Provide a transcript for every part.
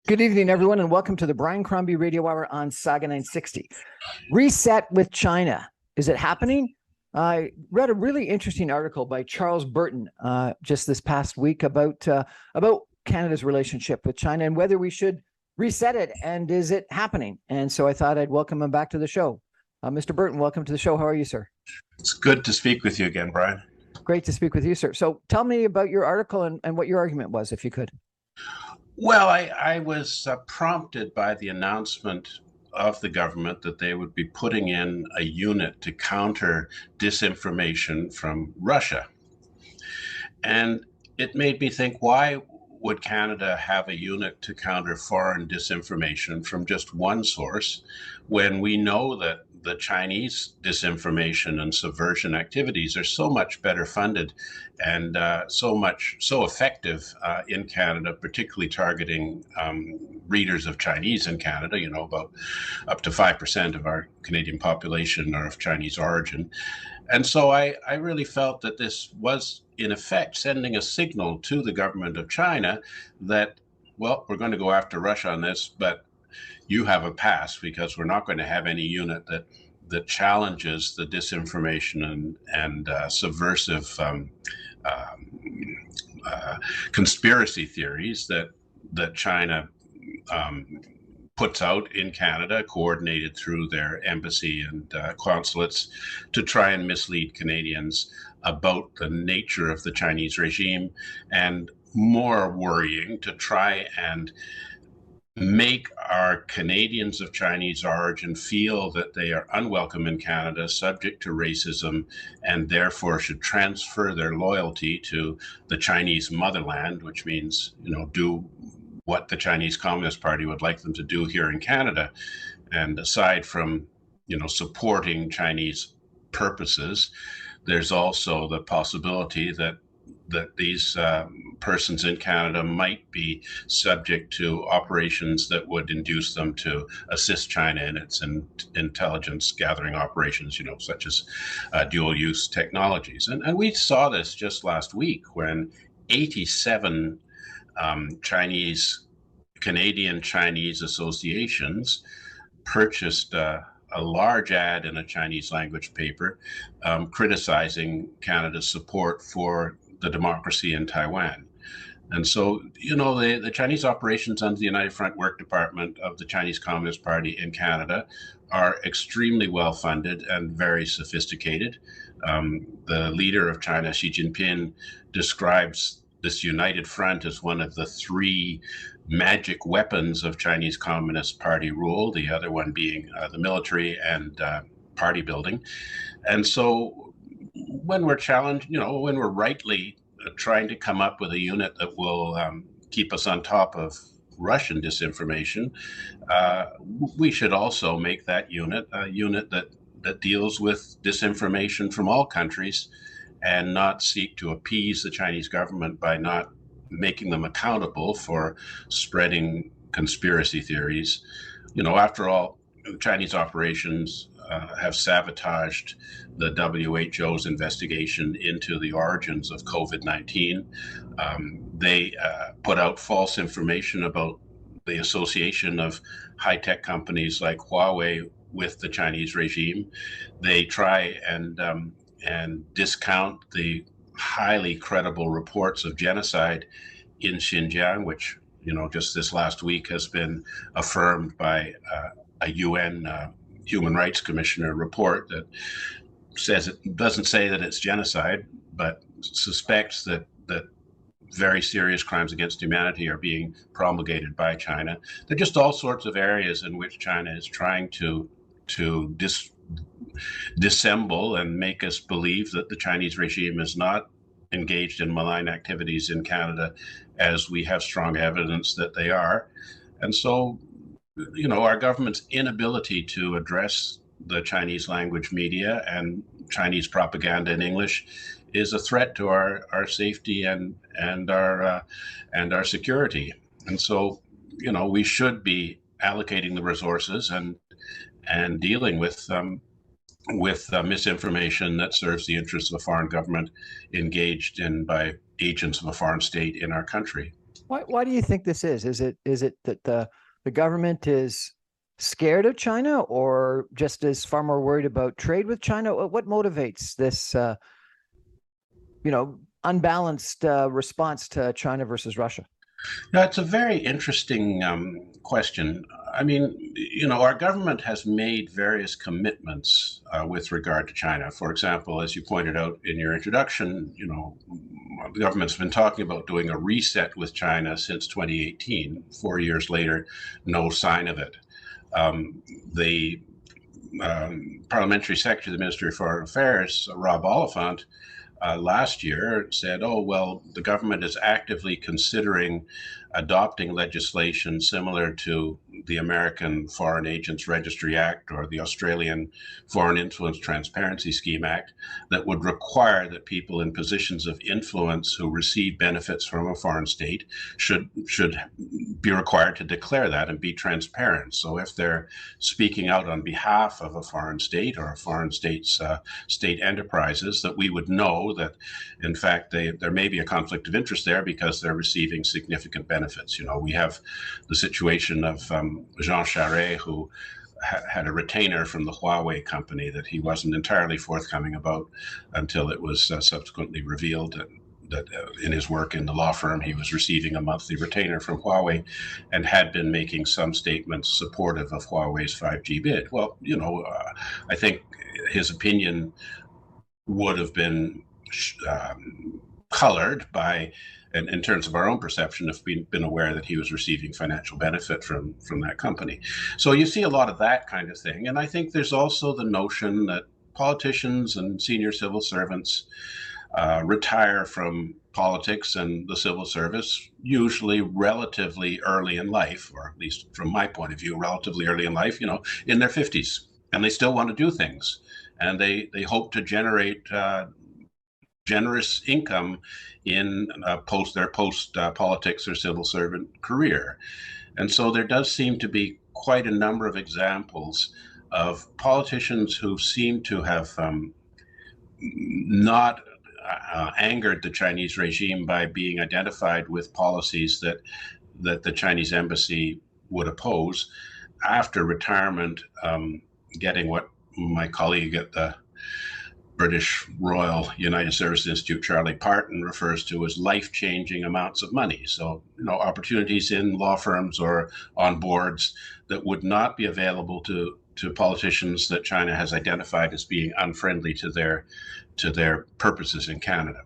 Good evening, everyone, and welcome to the Brian Crombie Radio Hour on Saga 960. Reset with China. Is it happening? I read a really interesting article by Charles Burton just this past week about Canada's relationship with China and whether we should reset it, and is it happening? And so I thought I'd welcome him back to the show. Mr. Burton, welcome to the show. How are you, sir? It's good to speak with you again, Brian. Great to speak with you, sir. So tell me about your article and what your argument was, if you could. Well, I was prompted by the announcement of the government that they would be putting in a unit to counter disinformation from Russia. And it made me think, why would Canada have a unit to counter foreign disinformation from just one source when we know that the Chinese disinformation and subversion activities are so much better funded and so effective in Canada, particularly targeting readers of Chinese in Canada. You know, about up to 5% of our Canadian population are of Chinese origin. And so I really felt that this was, in effect, sending a signal to the government of China that, well, we're going to go after Russia on this, but you have a pass, because we're not going to have any unit that challenges the disinformation and subversive conspiracy theories that China puts out in Canada, coordinated through their embassy and consulates, to try and mislead Canadians about the nature of the Chinese regime, and more worrying, to try and make our Canadians of Chinese origin feel that they are unwelcome in Canada, subject to racism, and therefore should transfer their loyalty to the Chinese motherland, which means, do what the Chinese Communist Party would like them to do here in Canada. And aside from, supporting Chinese purposes, there's also the possibility that these persons in Canada might be subject to operations that would induce them to assist China in its intelligence gathering operations, such as dual-use technologies. And we saw this just last week when 87 Canadian Chinese associations purchased a large ad in a Chinese language paper criticizing Canada's support for the democracy in Taiwan. And so, the Chinese operations under the United Front Work Department of the Chinese Communist Party in Canada are extremely well funded and very sophisticated. The leader of China, Xi Jinping, describes this united front as one of the three magic weapons of Chinese Communist Party rule, the other one being the military and party building. And so when we're challenged, when we're rightly trying to come up with a unit that will keep us on top of Russian disinformation, we should also make that unit a unit that deals with disinformation from all countries, and not seek to appease the Chinese government by not making them accountable for spreading conspiracy theories. After all, Chinese operations have sabotaged the WHO's investigation into the origins of COVID-19. They put out false information about the association of high-tech companies like Huawei with the Chinese regime. They try and discount the highly credible reports of genocide in Xinjiang, which, just this last week has been affirmed by a UN Human Rights Commissioner report that says, it doesn't say that it's genocide, but suspects that very serious crimes against humanity are being promulgated by China. There are just all sorts of areas in which China is trying to dissemble and make us believe that the Chinese regime is not engaged in malign activities in Canada, as we have strong evidence that they are. And so, our government's inability to address the Chinese language media and Chinese propaganda in English is a threat to our safety and our security. And so, we should be allocating the resources and dealing with misinformation that serves the interests of a foreign government engaged in by agents of a foreign state in our country. Why do you think this is? Is it that the government is scared of China, or just is far more worried about trade with China? What motivates this unbalanced response to China versus Russia? Now, it's a very interesting question. I mean, our government has made various commitments with regard to China. For example, as you pointed out in your introduction, the government's been talking about doing a reset with China since 2018. 4 years later, no sign of it. The parliamentary secretary of the Ministry of Foreign Affairs, Rob Oliphant, last year said, oh, well, the government is actively considering adopting legislation similar to the American Foreign Agents Registry Act or the Australian Foreign Influence Transparency Scheme Act that would require that people in positions of influence who receive benefits from a foreign state should be required to declare that and be transparent. So if they're speaking out on behalf of a foreign state or a foreign state's state enterprises, that we would know that, in fact, there may be a conflict of interest there because they're receiving significant benefits. We have the situation of Jean Charest, who had a retainer from the Huawei company that he wasn't entirely forthcoming about until it was subsequently revealed that in his work in the law firm, he was receiving a monthly retainer from Huawei and had been making some statements supportive of Huawei's 5G bid. Well, I think his opinion would have been colored by, in terms of our own perception, if we'd been aware that he was receiving financial benefit from that company. So you see a lot of that kind of thing. And I think there's also the notion that politicians and senior civil servants retire from politics and the civil service usually relatively early in life, or at least from my point of view, relatively early in life, in their 50s. And they still want to do things. And they hope to generate generous income in their post-politics or civil servant career. And so there does seem to be quite a number of examples of politicians who seem to have not angered the Chinese regime by being identified with policies that the Chinese embassy would oppose after retirement, getting what my colleague at the British Royal United Services Institute, Charlie Parton, refers to as life-changing amounts of money. So, opportunities in law firms or on boards that would not be available to politicians that China has identified as being unfriendly to their purposes in Canada.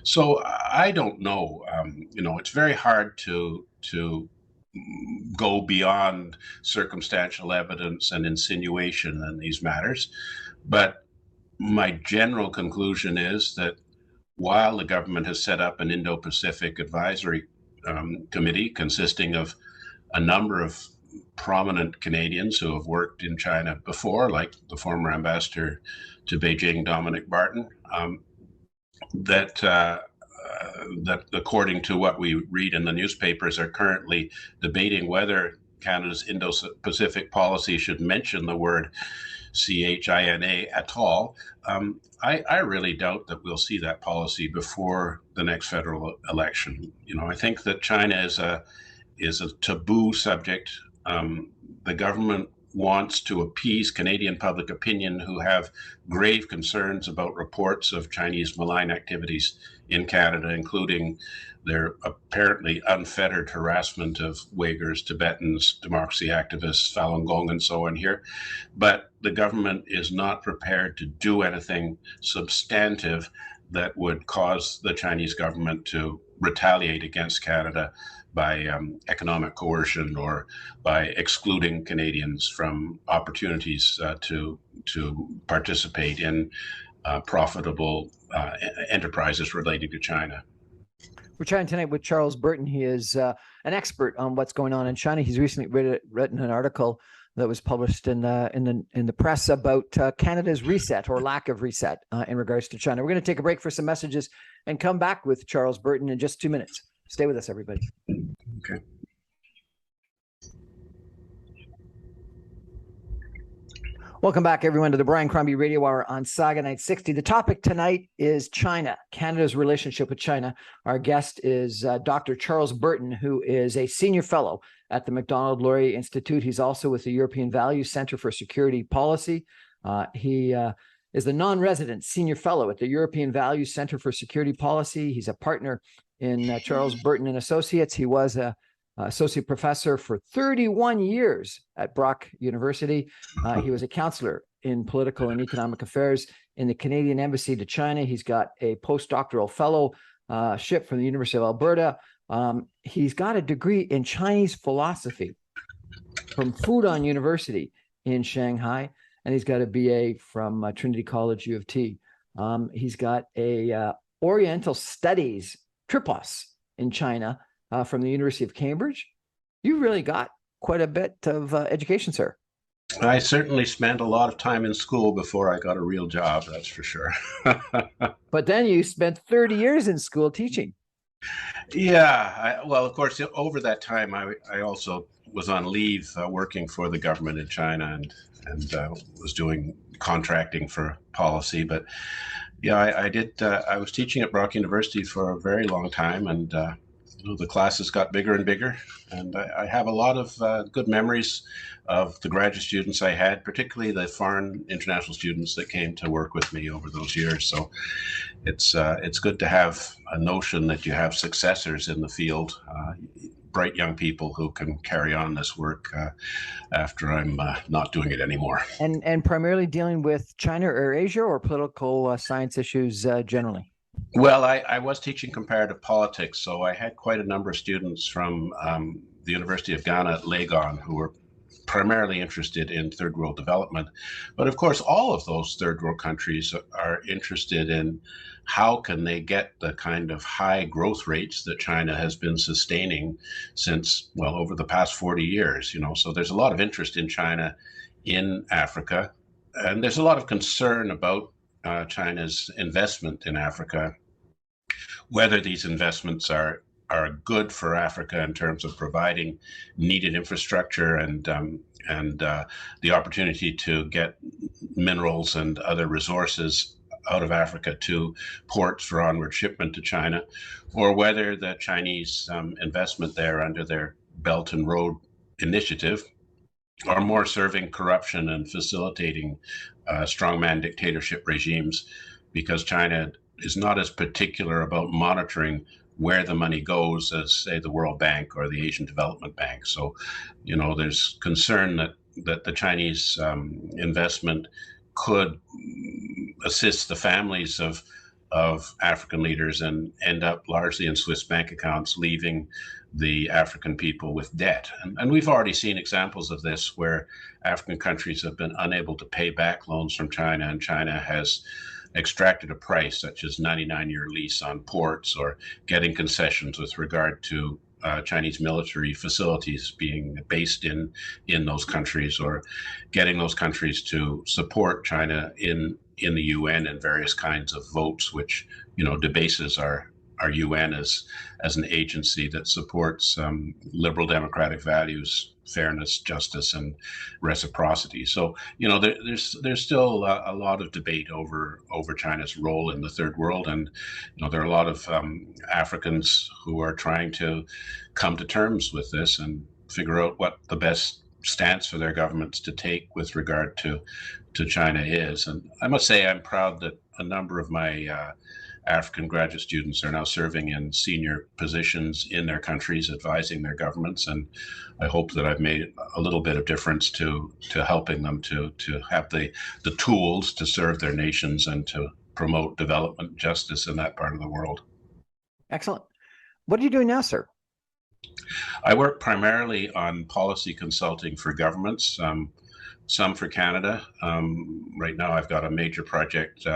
So I don't know. It's very hard to go beyond circumstantial evidence and insinuation in these matters, but my general conclusion is that while the government has set up an Indo-Pacific advisory committee consisting of a number of prominent Canadians who have worked in China before, like the former ambassador to Beijing, Dominic Burton, that according to what we read in the newspapers are currently debating whether Canada's Indo-Pacific policy should mention the word CHINA at all. I really doubt that we'll see that policy before the next federal election. I think that China is a taboo subject. The government wants to appease Canadian public opinion who have grave concerns about reports of Chinese malign activities in Canada, including their apparently unfettered harassment of Uyghurs, Tibetans, democracy activists, Falun Gong, and so on here. But the government is not prepared to do anything substantive that would cause the Chinese government to retaliate against Canada by economic coercion or by excluding Canadians from opportunities to participate in profitable enterprises relating to China. We're chatting tonight with Charles Burton. He is an expert on what's going on in China. He's recently written an article that was published in the press about Canada's reset or lack of reset in regards to China. We're going to take a break for some messages and come back with Charles Burton in just 2 minutes. Stay with us, everybody. Welcome back, everyone, to the Brian Crombie Radio Hour on Saga 960. The topic tonight is China, Canada's relationship with China. Our guest is Dr. Charles Burton, who is a senior fellow at the Macdonald-Laurier Institute. He's also with the European Values Center for Security Policy. He is the non-resident senior fellow at the European Values Center for Security Policy. He's a partner in Charles Burton and Associates. He was a associate professor for 31 years at Brock University. He was a counselor in political and economic affairs in the Canadian Embassy to China. He's got a postdoctoral fellowship from the University of Alberta. He's got a degree in Chinese philosophy from Fudan University in Shanghai, and he's got a BA from Trinity College U of T. He's got a Oriental Studies tripos in China from the University of Cambridge. You really got quite a bit of education, sir. I certainly spent a lot of time in school before I got a real job, that's for sure. But then you spent 30 years in school teaching. Yeah, well, of course, over that time, I also was on leave working for the government in China and was doing contracting for policy. But yeah, I was teaching at Brock University for a very long time, and the classes got bigger and bigger, and I have a lot of good memories of the graduate students I had, particularly the foreign international students that came to work with me over those years. So it's good to have a notion that you have successors in the field, bright young people who can carry on this work after I'm not doing it anymore. And primarily dealing with China or Asia, or political science issues generally? Well, I was teaching comparative politics, so I had quite a number of students from the University of Ghana at Legon who were primarily interested in third world development. But of course, all of those third world countries are interested in how can they get the kind of high growth rates that China has been sustaining since, well, over the past 40 years. So there's a lot of interest in China in Africa, and there's a lot of concern about China's investment in Africa, whether these investments are good for Africa in terms of providing needed infrastructure and the opportunity to get minerals and other resources out of Africa to ports for onward shipment to China, or whether the Chinese investment there under their Belt and Road Initiative are more serving corruption and facilitating strongman dictatorship regimes, because China is not as particular about monitoring where the money goes as, say, the World Bank or the Asian Development Bank. So, there's concern that the Chinese investment could assist the families of African leaders and end up largely in Swiss bank accounts, leaving the African people with debt. And we've already seen examples of this where African countries have been unable to pay back loans from China, and China has extracted a price such as 99-year lease on ports, or getting concessions with regard to Chinese military facilities being based in those countries, or getting those countries to support China in the UN in various kinds of votes, which debases our UN as an agency that supports liberal democratic values, fairness, justice, and reciprocity. So there's still a lot of debate over China's role in the third world, and there are a lot of Africans who are trying to come to terms with this and figure out what the best stance for their governments to take with regard to China is. And I must say I'm proud that a number of my African graduate students are now serving in senior positions in their countries, advising their governments, and I hope that I've made a little bit of difference to helping them to have the tools to serve their nations and to promote development and justice in that part of the world. Excellent. What are you doing now, sir? I work primarily on policy consulting for governments, some for Canada. Right now I've got a major project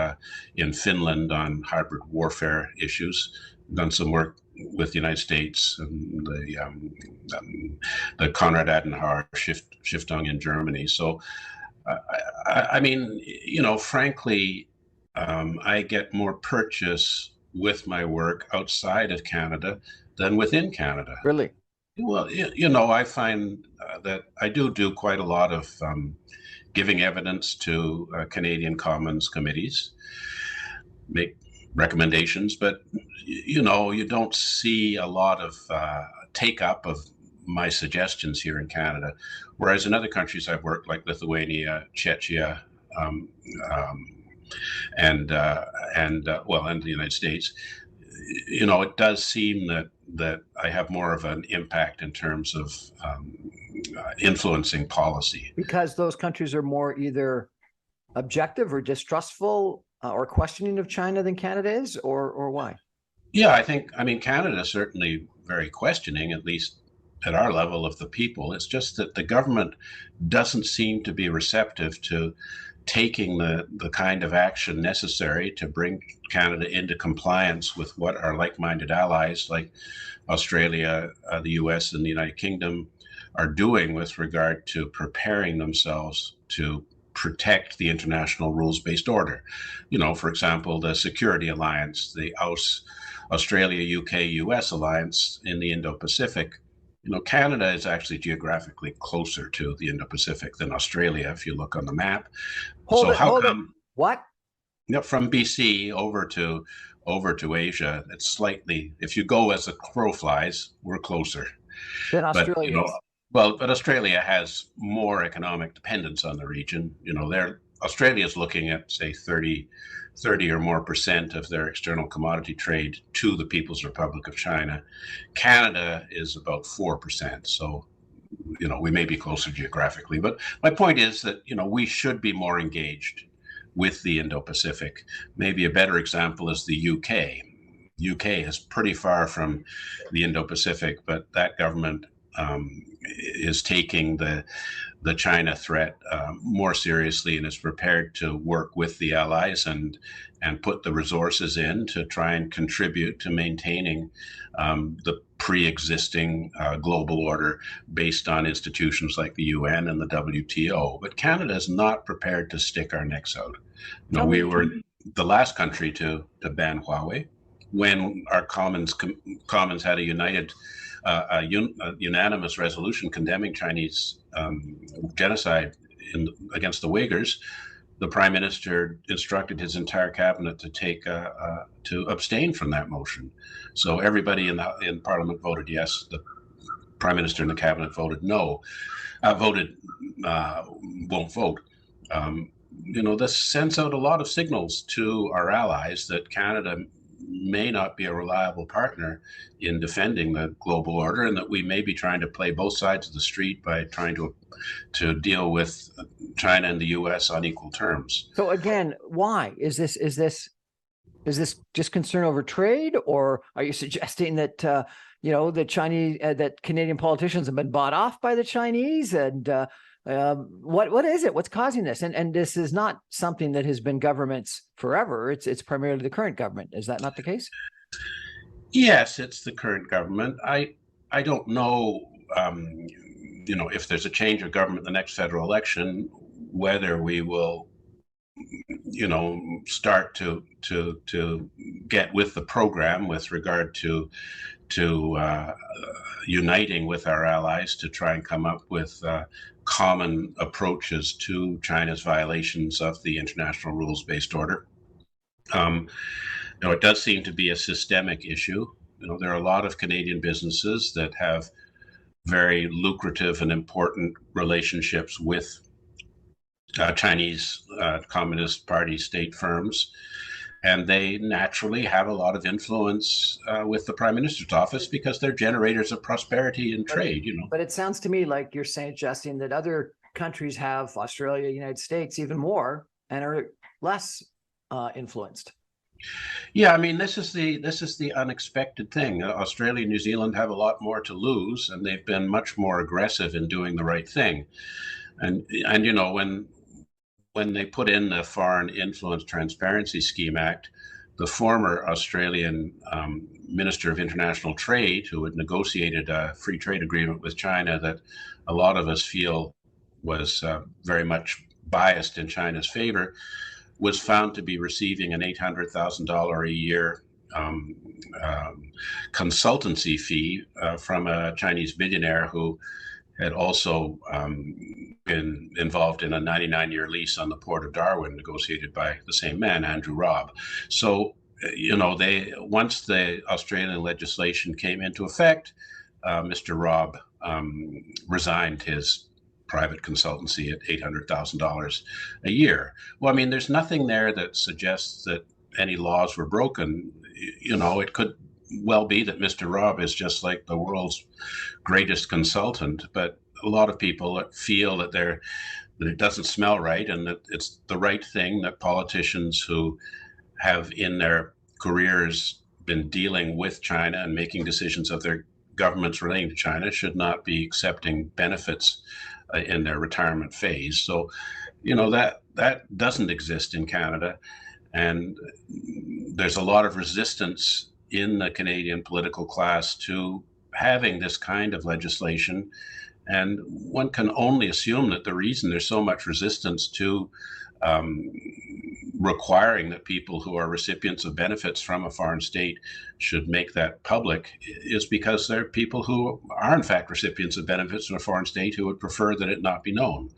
in Finland on hybrid warfare issues. I've done some work with the United States and the Konrad Adenauer Stiftung in Germany. So, I mean, frankly, I get more purchase with my work outside of Canada than within Canada. Really? Well, I find that I do quite a lot of giving evidence to Canadian Commons committees, make recommendations, but you don't see a lot of take up of my suggestions here in Canada. Whereas in other countries I've worked, like Lithuania, Czechia, um, um, and the United States, it does seem that I have more of an impact in terms of influencing policy. Because those countries are more either objective or distrustful or questioning of China than Canada is, or why? Yeah, I mean, Canada is certainly very questioning, at least at our level of the people. It's just that the government doesn't seem to be receptive to taking the kind of action necessary to bring Canada into compliance with what our like-minded allies like Australia, the US, and the United Kingdom are doing with regard to preparing themselves to protect the international rules-based order. For example, the Security Alliance, the Australia, UK, US alliance in the Indo-Pacific. Canada is actually geographically closer to the Indo-Pacific than Australia if you look on the map. Hold So it, how hold it. come What? from BC over to Asia, it's slightly, if you go as the crow flies, we're closer. Then But Australia is. but Australia has more economic dependence on the region. Australia's looking at, say, 30 or more percent of their external commodity trade to the People's Republic of China. Canada is about 4%. So, we may be closer geographically. But my point is that, we should be more engaged with the Indo-Pacific. Maybe a better example is the UK. UK is pretty far from the Indo-Pacific, but that government is taking the China threat more seriously and is prepared to work with the allies and put the resources in to try and contribute to maintaining the pre-existing global order based on institutions like the UN and the WTO. But Canada is not prepared to stick our necks out. We were the last country to ban Huawei when our Commons had a unanimous resolution condemning Chinese genocide against the Uyghurs. The Prime Minister instructed his entire cabinet to abstain from that motion. So everybody in Parliament voted yes. The Prime Minister and the cabinet voted no. Won't vote. This sends out a lot of signals to our allies that Canada may not be a reliable partner in defending the global order, and that we may be trying to play both sides of the street by trying to deal with China and the US on equal terms. So again, why is this just concern over trade, or are you suggesting that the Chinese that Canadian politicians have been bought off by the Chinese, and what is it? What's causing this? And this is not something that has been governments forever. It's primarily the current government. Is that not the case? Yes, it's the current government. I don't know, if there's a change of government in the next federal election, whether we will, start to get with the program with regard to uniting with our allies to try and come up with common approaches to China's violations of the international rules-based order. It does seem to be a systemic issue. There are a lot of Canadian businesses that have very lucrative and important relationships with Chinese Communist Party state firms, and they naturally have a lot of influence with the Prime Minister's office because they're generators of prosperity and trade. But it sounds to me like you're suggesting that other countries have, Australia, United States, even more, and are less influenced. Yeah, I mean, this is the unexpected thing. Australia and New Zealand have a lot more to lose, and they've been much more aggressive in doing the right thing. And when they put in the Foreign Influence Transparency Scheme Act, the former Australian Minister of International Trade, who had negotiated a free trade agreement with China that a lot of us feel was very much biased in China's favor, was found to be receiving an $800,000 a year consultancy fee from a Chinese billionaire who had also been involved in a 99-year lease on the port of Darwin, negotiated by the same man, Andrew Robb. So, once the Australian legislation came into effect, Mr. Robb resigned his private consultancy at $800,000 a year. Well, I mean, there's nothing there that suggests that any laws were broken. It could well be that Mr. Robb is just like the world's greatest consultant, but a lot of people feel that it doesn't smell right, and that it's the right thing that politicians who have in their careers been dealing with China and making decisions of their governments relating to China should not be accepting benefits in their retirement phase. So, that doesn't exist in Canada, and there's a lot of resistance in the Canadian political class to having this kind of legislation. And one can only assume that the reason there's so much resistance to requiring that people who are recipients of benefits from a foreign state should make that public is because there are people who are in fact recipients of benefits from a foreign state who would prefer that it not be known.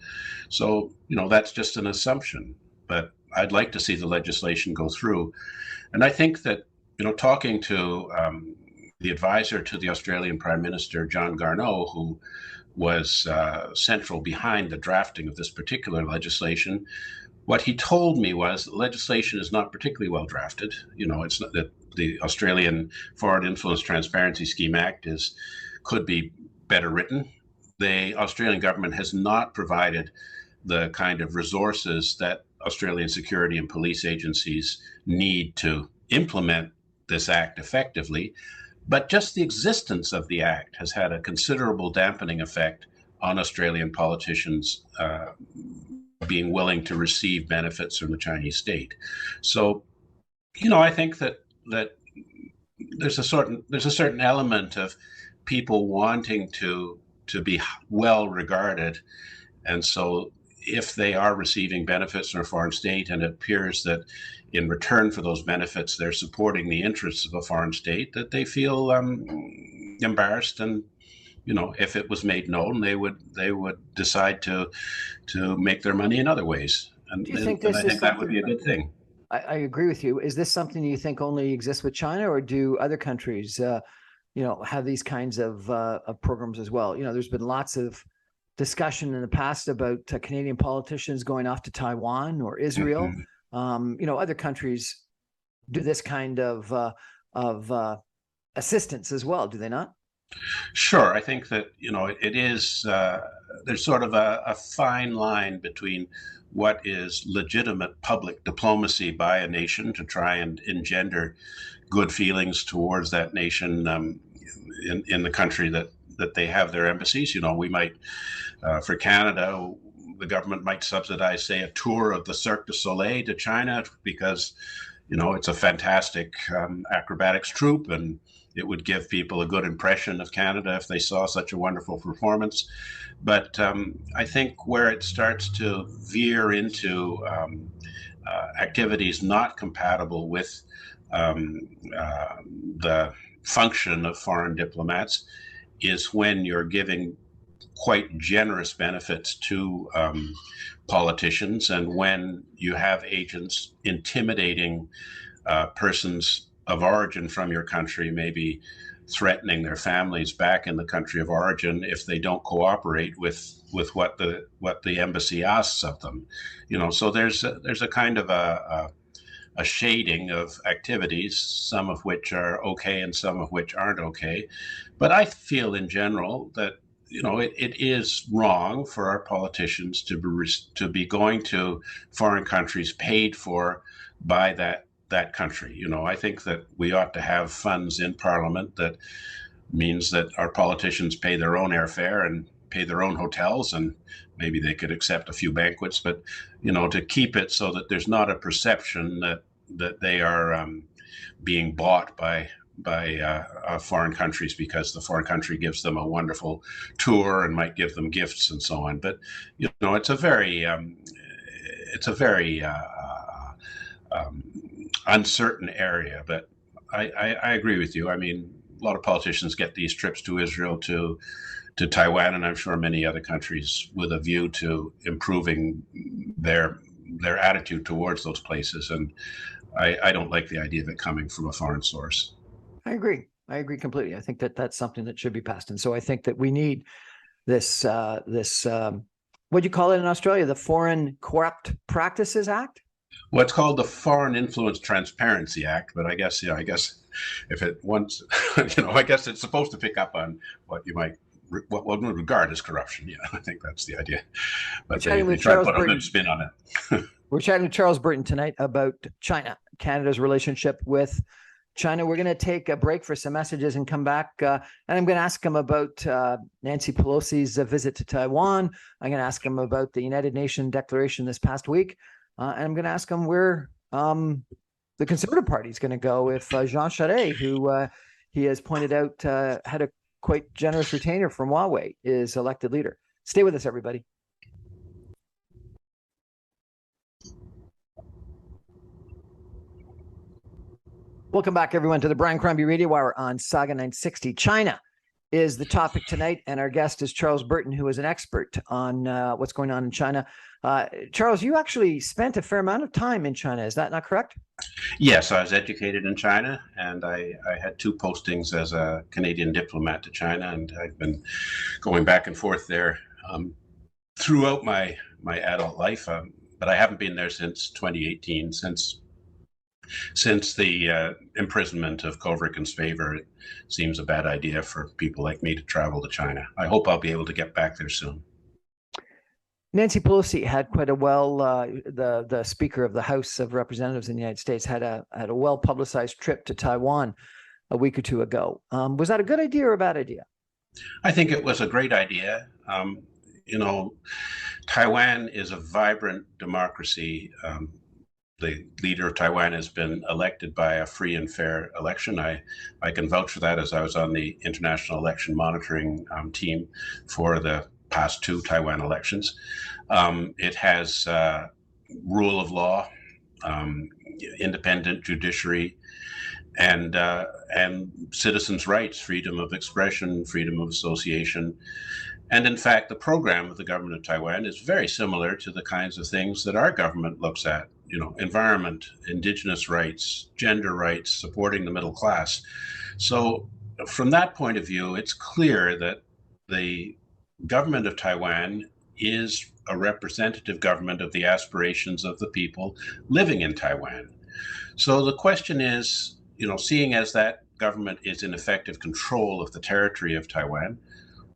So, that's just an assumption, but I'd like to see the legislation go through. And I think that, talking to the advisor to the Australian Prime Minister, John Garneau, who was central behind the drafting of this particular legislation, what he told me was the legislation is not particularly well drafted. It's not that the Australian Foreign Influence Transparency Scheme Act could be better written. The Australian government has not provided the kind of resources that Australian security and police agencies need to implement this act effectively. But just the existence of the act has had a considerable dampening effect on Australian politicians being willing to receive benefits from the Chinese state. So, I think that there's a certain element of people wanting to be well regarded, and so if they are receiving benefits from a foreign state and it appears that in return for those benefits they're supporting the interests of a foreign state, that they feel embarrassed, and if it was made known, they would decide to make their money in other ways. And, I think that would be a good thing. I agree with you. Is this something you think only exists with China, or do other countries, have these kinds of programs as well? There's been lots of discussion in the past about Canadian politicians going off to Taiwan or Israel. Mm-hmm. Other countries do this kind of assistance as well, do they not? Sure. I think that, it is, there's sort of a fine line between what is legitimate public diplomacy by a nation to try and engender good feelings towards that nation in the country that they have their embassies. We might, for Canada, the government might subsidize, say, a tour of the Cirque du Soleil to China because, it's a fantastic acrobatics troupe, and it would give people a good impression of Canada if they saw such a wonderful performance. But I think where it starts to veer into activities not compatible with the function of foreign diplomats is when you're giving quite generous benefits to politicians, and when you have agents intimidating persons of origin from your country, maybe threatening their families back in the country of origin if they don't cooperate with what the embassy asks of them. So there's a kind of a shading of activities, some of which are okay and some of which aren't okay. But I feel in general that it is wrong for our politicians to be going to foreign countries paid for by that country. I think that we ought to have funds in Parliament that means that our politicians pay their own airfare and pay their own hotels, and maybe they could accept a few banquets, but to keep it so that there's not a perception that they are being bought by foreign countries because the foreign country gives them a wonderful tour and might give them gifts and so on. But it's a very uncertain area. But I agree with you. I mean, a lot of politicians get these trips to Israel, to Taiwan, and I'm sure many other countries, with a view to improving their attitude towards those places. And I don't like the idea of it coming from a foreign source. I agree. I agree completely. I think that that's something that should be passed. And so I think that we need this what do you call it in Australia? The Foreign Corrupt Practices Act? What's called the Foreign Influence Transparency Act, but I guess if it once, I guess it's supposed to pick up on what you might what one would regard as corruption. Yeah, I think that's the idea. But they try to put a good spin on it. We're chatting with Charles Burton tonight about China, Canada's relationship with China. We're going to take a break for some messages and come back. And I'm going to ask him about Nancy Pelosi's visit to Taiwan. I'm going to ask him about the United Nations declaration this past week. And I'm going to ask him where the Conservative Party is going to go if Jean Charest, who he has pointed out had a quite generous retainer from Huawei, is elected leader. Stay with us, everybody. Welcome back, everyone, to the Brian Crombie Radio Hour on Saga 960. China is the topic tonight, and our guest is Charles Burton, who is an expert on what's going on in China. Charles, you actually spent a fair amount of time in China. Is that not correct? Yes, I was educated in China, and I had 2 postings as a Canadian diplomat to China, and I've been going back and forth there throughout my adult life. But I haven't been there since 2018, since the imprisonment of Kovrig and Spaver. It seems a bad idea for people like me to travel to China. I hope I'll be able to get back there soon. Nancy Pelosi had quite a the Speaker of the House of Representatives in the United States had a well-publicized trip to Taiwan a week or 2 ago. Was that a good idea or a bad idea? I think it was a great idea. Taiwan is a vibrant democracy. The leader of Taiwan has been elected by a free and fair election. I can vouch for that, as I was on the international election monitoring team for the past 2 Taiwan elections. It has rule of law, independent judiciary, and citizens' rights, freedom of expression, freedom of association. And in fact, the program of the government of Taiwan is very similar to the kinds of things that our government looks at, environment, indigenous rights, gender rights, supporting the middle class. So from that point of view, it's clear that the government of Taiwan is a representative government of the aspirations of the people living in Taiwan. So the question is, seeing as that government is in effective control of the territory of Taiwan,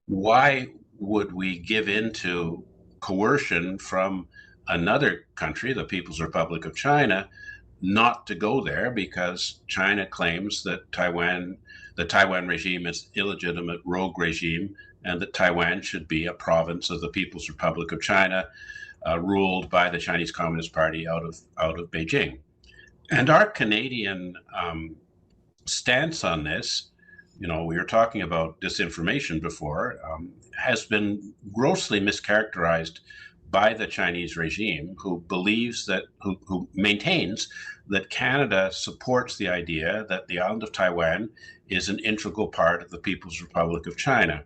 why would we give in to coercion from another country, the People's Republic of China, not to go there because China claims that the Taiwan regime is illegitimate rogue regime, and that Taiwan should be a province of the People's Republic of China, ruled by the Chinese Communist Party out of Beijing. And our Canadian stance on this, we were talking about disinformation before, has been grossly mischaracterized by the Chinese regime, who maintains that Canada supports the idea that the island of Taiwan is an integral part of the People's Republic of China.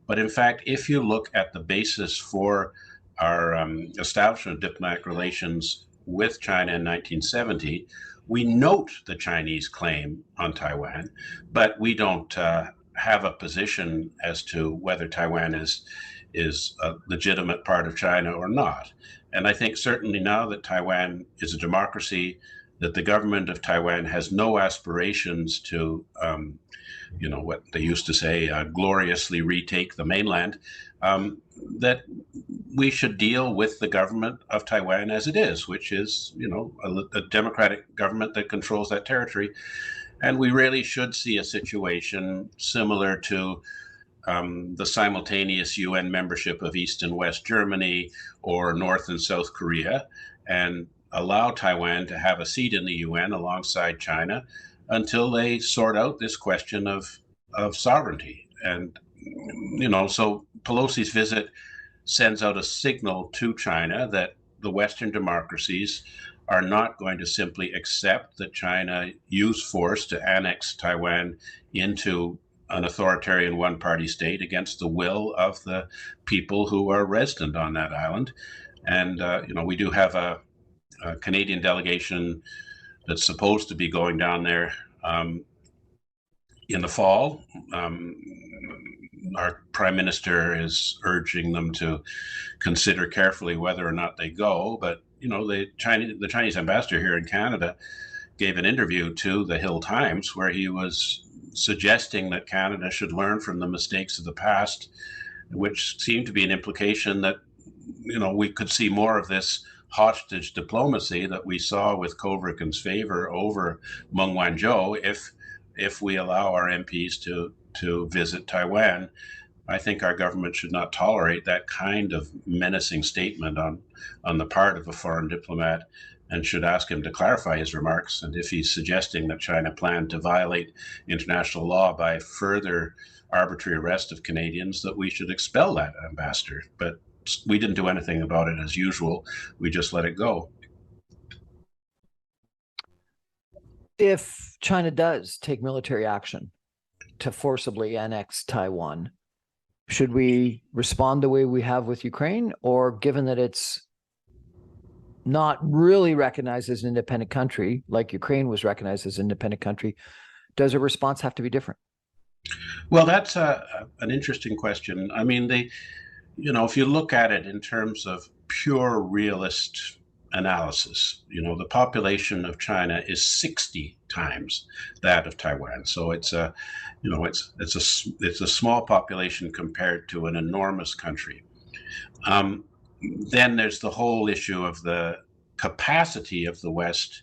But in fact, if you look at the basis for our establishment of diplomatic relations with China in 1970, we note the Chinese claim on Taiwan, but we don't have a position as to whether Taiwan is a legitimate part of China or not. And I think certainly now that Taiwan is a democracy, that the government of Taiwan has no aspirations to, what they used to say, gloriously retake the mainland, that we should deal with the government of Taiwan as it is, which is, a democratic government that controls that territory. And we really should see a situation similar to the simultaneous UN membership of East and West Germany or North and South Korea, and allow Taiwan to have a seat in the UN alongside China until they sort out this question of sovereignty. And, so Pelosi's visit sends out a signal to China that the Western democracies are not going to simply accept that China use force to annex Taiwan into an authoritarian one-party state against the will of the people who are resident on that island. And, we do have a Canadian delegation that's supposed to be going down there in the fall. Our prime minister is urging them to consider carefully whether or not they go. But the Chinese ambassador here in Canada gave an interview to the Hill Times where he was suggesting that Canada should learn from the mistakes of the past, which seemed to be an implication that we could see more of this hostage diplomacy that we saw with Kovriken's favor over Meng Wanzhou if we allow our MPs to visit Taiwan. I think our government should not tolerate that kind of menacing statement on the part of a foreign diplomat, and should ask him to clarify his remarks. And if he's suggesting that China planned to violate international law by further arbitrary arrest of Canadians, that we should expel that ambassador. But we didn't do anything about it as usual. We just let it go. If China does take military action to forcibly annex Taiwan, should we respond the way we have with Ukraine? Or given that it's not really recognized as an independent country, like Ukraine was recognized as an independent country, does a response have to be different? Well, that's an interesting question. I mean, if you look at it in terms of pure realist analysis, the population of China is 60 times that of Taiwan. So it's a small population compared to an enormous country. Then there's the whole issue of the capacity of the West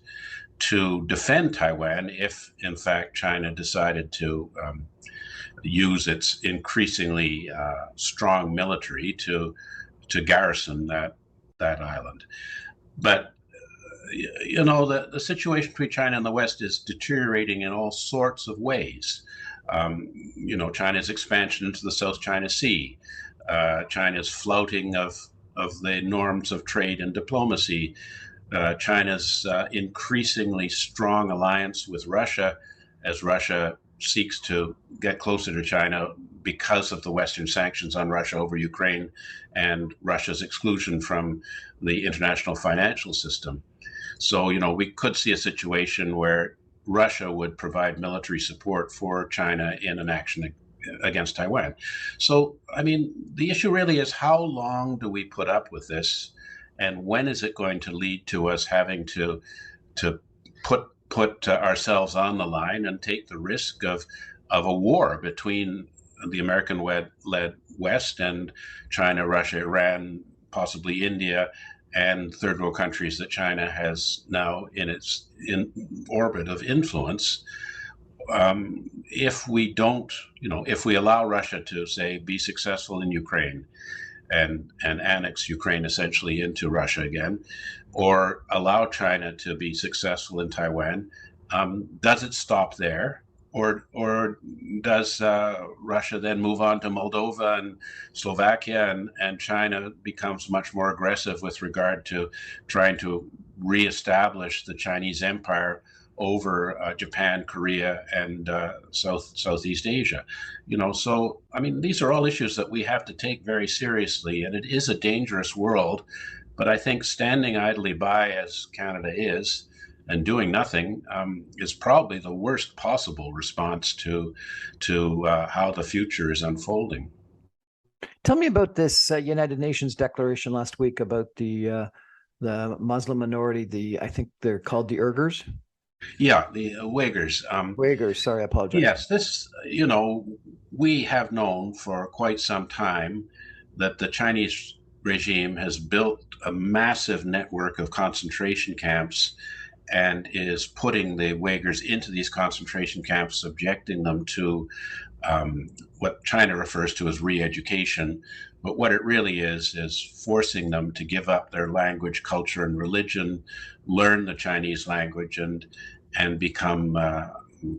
to defend Taiwan if, in fact, China decided to use its increasingly strong military to garrison that island. But the situation between China and the West is deteriorating in all sorts of ways. China's expansion into the South China Sea, China's flouting of the norms of trade and diplomacy, China's increasingly strong alliance with Russia as Russia seeks to get closer to China because of the Western sanctions on Russia over Ukraine and Russia's exclusion from the international financial system. So, we could see a situation where Russia would provide military support for China in an action against Taiwan. So, I mean, the issue really is, how long do we put up with this? And when is it going to lead to us having to put ourselves on the line and take the risk of a war between the American-led West and China, Russia, Iran, possibly India, and third world countries that China has now in orbit of influence? If we don't, if we allow Russia to, say, be successful in Ukraine and annex Ukraine essentially into Russia again, or allow China to be successful in Taiwan, does it stop there? Or does Russia then move on to Moldova and Slovakia, and China becomes much more aggressive with regard to trying to reestablish the Chinese empire over Japan, Korea, and Southeast Asia? So, I mean, these are all issues that we have to take very seriously, and it is a dangerous world. But I think standing idly by, as Canada is, and doing nothing is probably the worst possible response to how the future is unfolding. Tell me about this United Nations declaration last week about the Muslim minority. I think they're called the Uyghurs. Yeah, the Uyghurs. Uyghurs. Sorry, I apologize. Yes, this, we have known for quite some time that the Chinese regime has built a massive network of concentration camps and is putting the Uyghurs into these concentration camps, subjecting them to what China refers to as re-education. But what it really is forcing them to give up their language, culture, and religion, learn the Chinese language, and become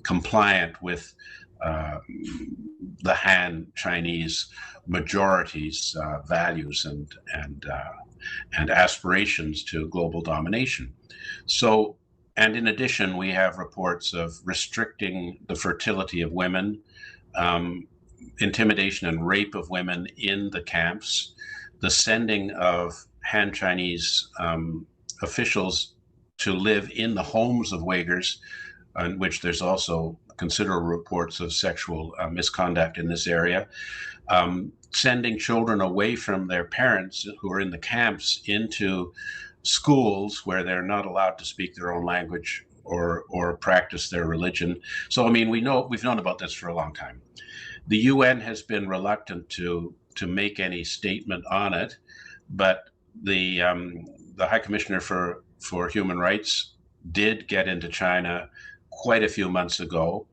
compliant with the Han Chinese majority's values and and aspirations to global domination. So, and in addition, we have reports of restricting the fertility of women, intimidation and rape of women in the camps, the sending of Han Chinese officials to live in the homes of Uyghurs, in which there's also considerable reports of sexual misconduct in this area, sending children away from their parents who are in the camps into schools where they're not allowed to speak their own language or practice their religion. So, I mean, we've known about this for a long time. The UN has been reluctant to make any statement on it, but the High Commissioner for Human Rights did get into China quite a few months ago,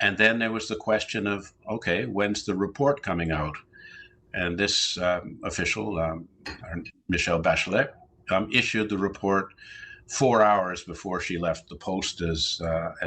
and then there was the question of, okay, when's the report coming out? And this official, Michelle Bachelet, issued the report 4 hours before she left the post as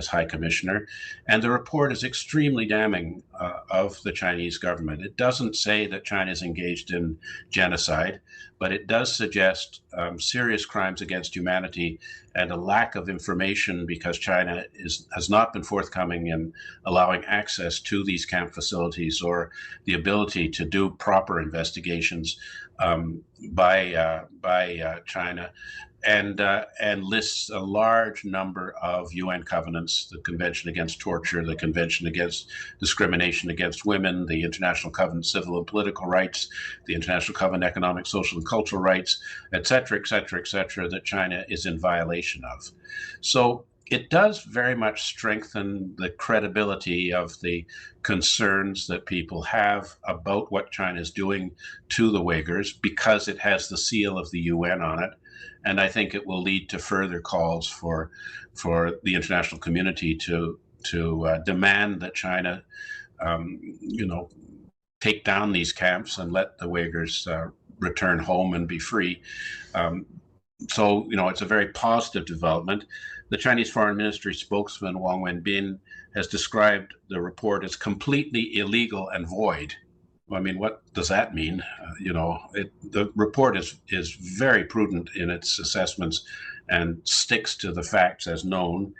High Commissioner. And the report is extremely damning of the Chinese government. It doesn't say that China is engaged in genocide, but it does suggest serious crimes against humanity and a lack of information because China has not been forthcoming in allowing access to these camp facilities or the ability to do proper investigations by China. And lists a large number of UN covenants, the Convention Against Torture, the Convention Against Discrimination Against Women, the International Covenant Civil and Political Rights, the International Covenant Economic, Social, and Cultural Rights, et cetera, that China is in violation of. So it does very much strengthen the credibility of the concerns that people have about what China is doing to the Uyghurs because it has the seal of the UN on it. And I think it will lead to further calls for the international community to demand that China, take down these camps and let the Uyghurs return home and be free. So it's a very positive development. The Chinese Foreign Ministry spokesman Wang Wenbin has described the report as completely illegal and void. I mean, what does that mean? The report is very prudent in its assessments and sticks to the facts as known.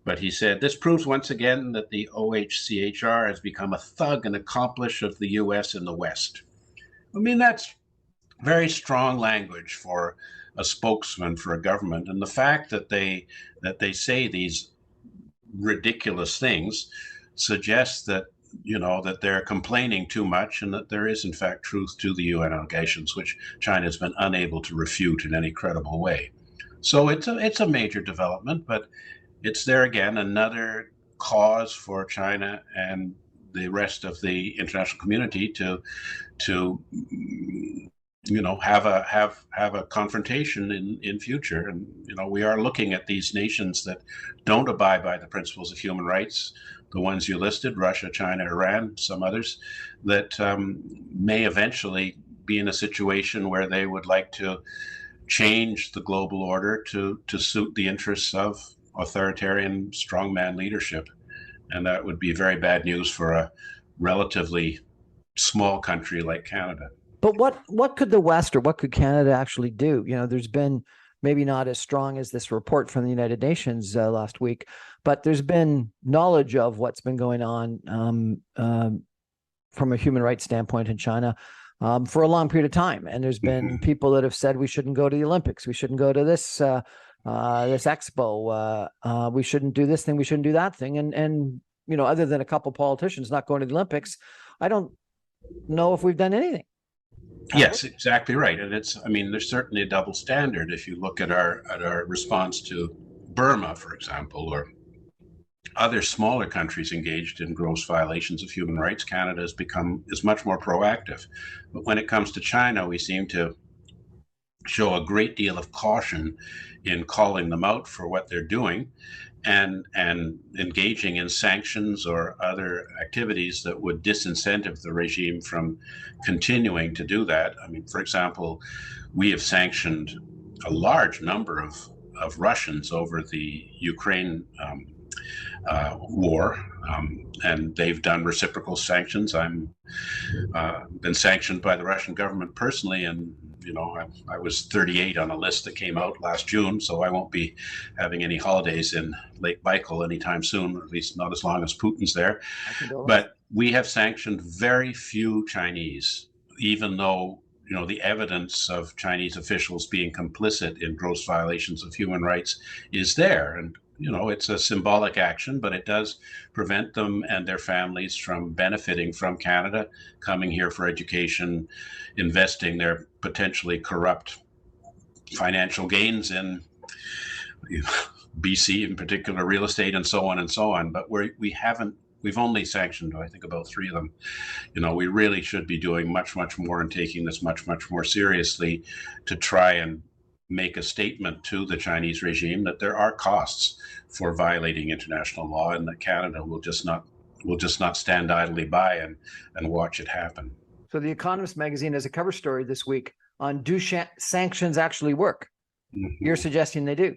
But he said, this proves once again that the OHCHR has become a thug and accomplice of the US in the West. I mean, that's very strong language for a spokesman for a government. And the fact that they say these ridiculous things suggests that that they're complaining too much and that there is, in fact, truth to the UN allegations, which China has been unable to refute in any credible way. So it's a major development, but it's there again, another cause for China and the rest of the international community to have a confrontation in future. And we are looking at these nations that don't abide by the principles of human rights, the ones you listed, Russia, China, Iran, some others, that may eventually be in a situation where they would like to change the global order to suit the interests of authoritarian strongman leadership. And that would be very bad news for a relatively small country like Canada. But what could the West or what could Canada actually do? There's been maybe not as strong as this report from the United Nations last week, but there's been knowledge of what's been going on from a human rights standpoint in China for a long period of time. And there's been people that have said we shouldn't go to the Olympics, we shouldn't go to this expo, we shouldn't do this thing, we shouldn't do that thing. And other than a couple politicians not going to the Olympics, I don't know if we've done anything. Yes, exactly right. And there's certainly a double standard if you look at our response to Burma, for example, or other smaller countries engaged in gross violations of human rights. Canada is much more proactive. But when it comes to China, we seem to show a great deal of caution in calling them out for what they're doing and engaging in sanctions or other activities that would disincentive the regime from continuing to do that. For example, we have sanctioned a large number of Russians over the Ukraine war, and they've done reciprocal sanctions. I'm been sanctioned by the Russian government personally, and I was 38 on a list that came out last June, so I won't be having any holidays in Lake Baikal anytime soon, at least not as long as Putin's there. But we have sanctioned very few Chinese, even though the evidence of Chinese officials being complicit in gross violations of human rights is there. And it's a symbolic action, but it does prevent them and their families from benefiting from Canada, coming here for education, investing their potentially corrupt financial gains in BC, in particular real estate, and so on and so on. But we've only sanctioned, I think, about 3 of them. We really should be doing much, much more and taking this much, much more seriously to try and make a statement to the Chinese regime that there are costs for violating international law, and that Canada will just not stand idly by and watch it happen. So The Economist magazine has a cover story this week on do sanctions actually work? Mm-hmm. You're suggesting they do.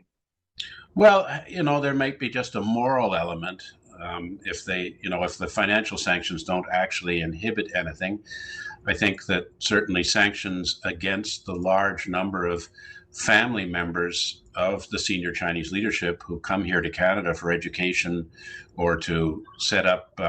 Well, there might be just a moral element. If the financial sanctions don't actually inhibit anything, I think that certainly sanctions against the large number of family members of the senior Chinese leadership who come here to Canada for education or to set up,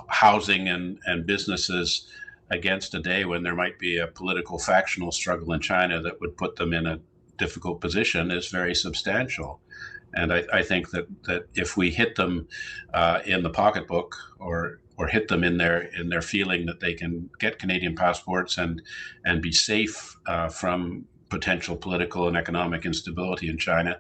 housing and businesses against a day when there might be a political factional struggle in China that would put them in a difficult position is very substantial. And I think that if we hit them in the pocketbook or hit them in their feeling that they can get Canadian passports and be safe from potential political and economic instability in China,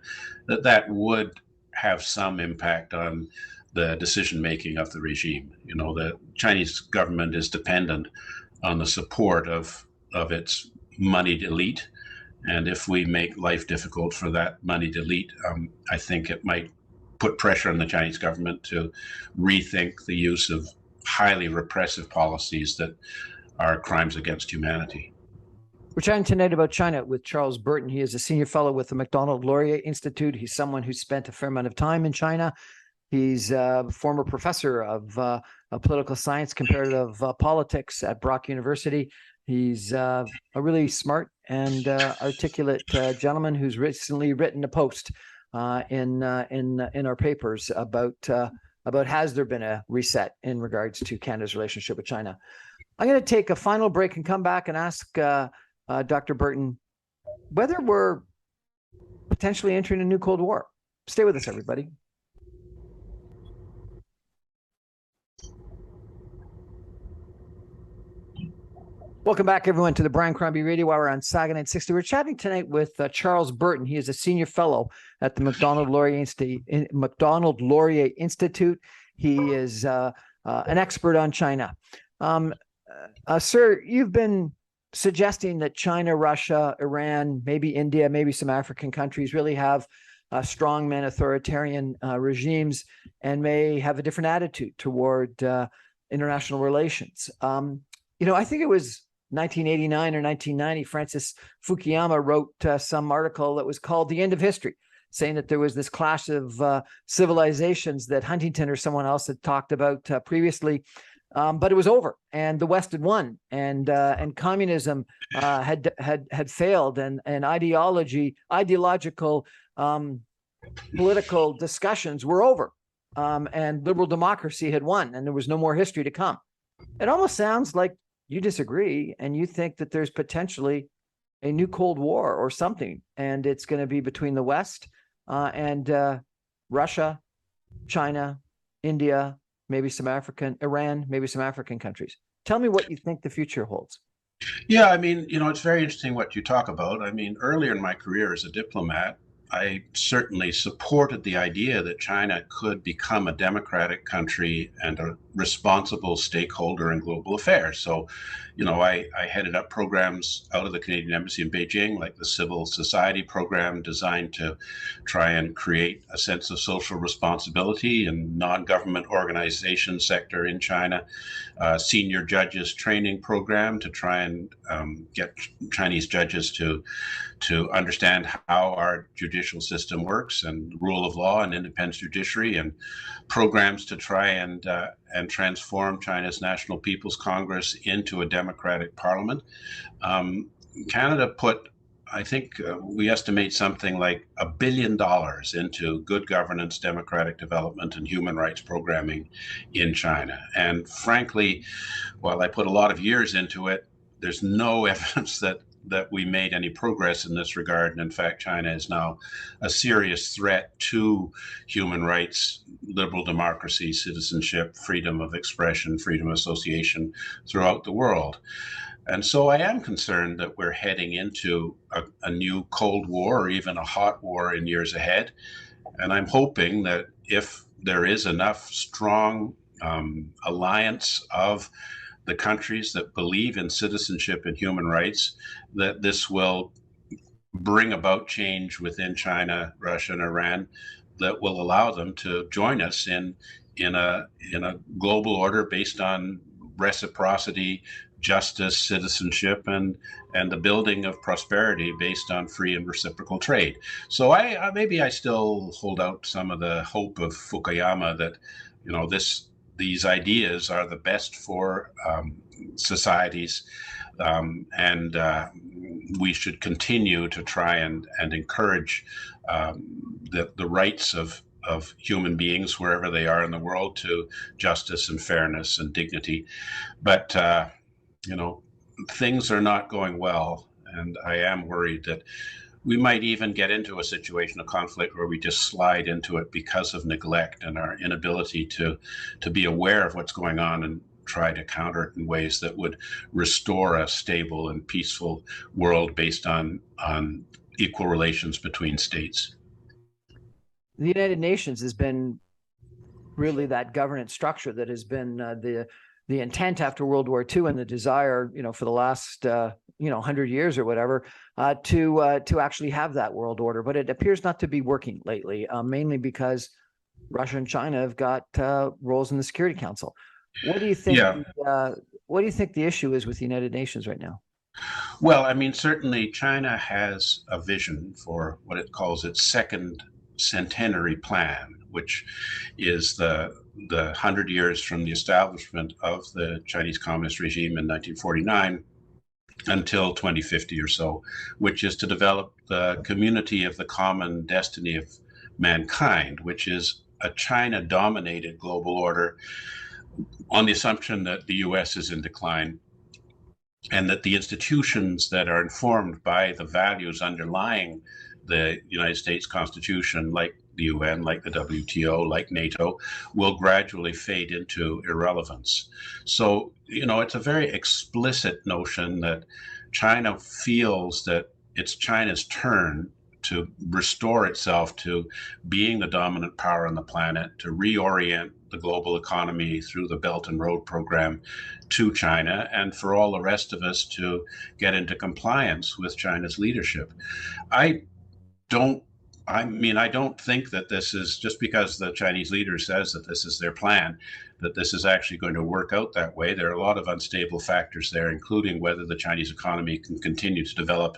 that would have some impact on the decision making of the regime. The Chinese government is dependent on the support of its moneyed elite. And if we make life difficult for that moneyed elite, I think it might put pressure on the Chinese government to rethink the use of highly repressive policies that are crimes against humanity. We're chatting tonight about China with Charles Burton. He is a senior fellow with the Macdonald-Laurier Institute. He's someone who spent a fair amount of time in China. He's a former professor of political science, comparative politics at Brock University. He's a really smart and articulate gentleman who's recently written a post in our papers about has there been a reset in regards to Canada's relationship with China. I'm going to take a final break and come back and ask Dr. Burton whether we're potentially entering a new Cold War. Stay with us, everybody. Welcome back, everyone, to the Brian Crombie Radio Hour on Saga 960. We're chatting tonight with Charles Burton. He is a senior fellow at the Macdonald-Laurier Institute. He is an expert on China. Sir, you've been suggesting that China, Russia, Iran, maybe India, maybe some African countries really have strongman authoritarian regimes and may have a different attitude toward international relations. I think it was 1989 or 1990, Francis Fukuyama wrote some article that was called The End of History, saying that there was this clash of civilizations that Huntington or someone else had talked about previously, but it was over and the West had won, and communism had failed, and ideological political discussions were over, and liberal democracy had won, and there was no more history to come. It almost sounds like you disagree and you think that there's potentially a new Cold War or something, and it's going to be between the West and Russia, China, India, maybe Iran, maybe some African countries. Tell me what you think the future holds. Yeah, it's very interesting what you talk about. Earlier in my career as a diplomat, I certainly supported the idea that China could become a democratic country and a responsible stakeholder in global affairs. So, I headed up programs out of the Canadian Embassy in Beijing, like the Civil Society program, designed to try and create a sense of social responsibility in non-government organization sector in China, senior judges training program to try and get Chinese judges to understand how our judicial system works and rule of law and independent judiciary, and programs to try and and transform China's National People's Congress into a democratic parliament. Canada put, I think we estimate something like $1 billion into good governance, democratic development, and human rights programming in China. And frankly, while I put a lot of years into it, there's no evidence that we made any progress in this regard. And in fact, China is now a serious threat to human rights, liberal democracy, citizenship, freedom of expression, freedom of association throughout the world. And so I am concerned that we're heading into a new Cold War or even a hot war in years ahead. And I'm hoping that if there is enough strong alliance of the countries that believe in citizenship and human rights, that this will bring about change within China, Russia, and Iran that will allow them to join us in a global order based on reciprocity, justice, citizenship, and the building of prosperity based on free and reciprocal trade. So maybe I still hold out some of the hope of Fukuyama that, you know, these ideas are the best for societies, and we should continue to try and encourage the rights of human beings wherever they are in the world to justice and fairness and dignity. But you know, things are not going well, and I am worried that we might even get into a situation of conflict where we just slide into it because of neglect and our inability to be aware of what's going on and try to counter it in ways that would restore a stable and peaceful world based on equal relations between states. The United Nations has been really that governance structure that has been the intent after World War II and the desire, you know, for the last 100 years or whatever, to actually have that world order. But it appears not to be working lately, mainly because Russia and China have got roles in the Security Council. What do you think? Yeah. What do you think the issue is with the United Nations right now? Well, I mean, certainly China has a vision for what it calls its second centenary plan, which is the 100 years from the establishment of the Chinese Communist regime in 1949 until 2050 or so, which is to develop the community of the common destiny of mankind, which is a China-dominated global order on the assumption that the US is in decline and that the institutions that are informed by the values underlying the United States Constitution, like the UN, like the WTO, like NATO, will gradually fade into irrelevance. So, you know, it's a very explicit notion that China feels that it's China's turn to restore itself to being the dominant power on the planet, to reorient the global economy through the Belt and Road program to China, and for all the rest of us to get into compliance with China's leadership. I don't think that this is, just because the Chinese leader says that this is their plan, that this is actually going to work out that way. There are a lot of unstable factors there, including whether the Chinese economy can continue to develop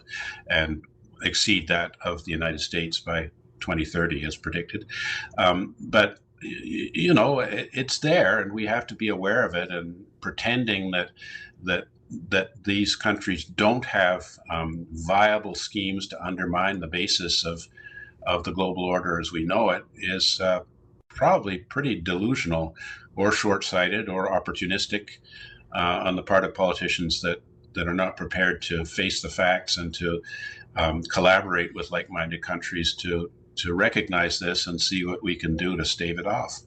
and exceed that of the United States by 2030 as predicted. But you know, it's there, and we have to be aware of it, and pretending that these countries don't have viable schemes to undermine the basis of the global order as we know it is probably pretty delusional or short-sighted or opportunistic on the part of politicians that are not prepared to face the facts and to collaborate with like-minded countries to recognize this and see what we can do to stave it off.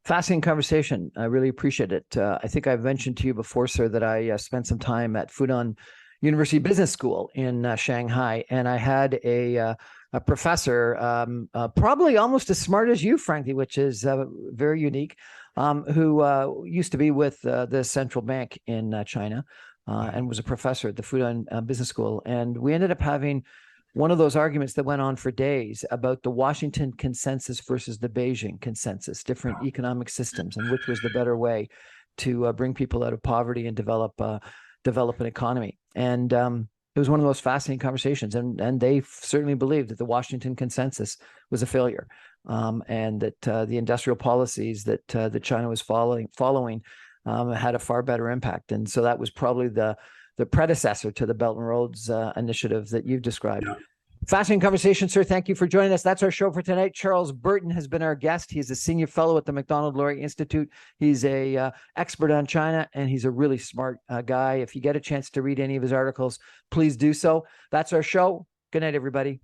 Fascinating conversation. I really appreciate it. I think I've mentioned to you before, sir, that I spent some time at Fudan University Business School in Shanghai, and I had a professor, probably almost as smart as you, frankly, which is very unique, who used to be with the central bank in China and was a professor at the Fudan Business School. And we ended up having one of those arguments that went on for days about the Washington consensus versus the Beijing consensus, different economic systems, and which was the better way to bring people out of poverty and develop an economy. And it was one of the most fascinating conversations, and they certainly believed that the Washington consensus was a failure. and that the industrial policies that China was following had a far better impact. And so that was probably the predecessor to the Belt and Roads initiative that you've described. Yeah. Fascinating conversation, sir. Thank you for joining us. That's our show for tonight. Charles Burton has been our guest. He's a senior fellow at the Macdonald-Laurier Institute. He's a expert on China, and he's a really smart guy. If you get a chance to read any of his articles, please do so. That's our show. Good night, everybody.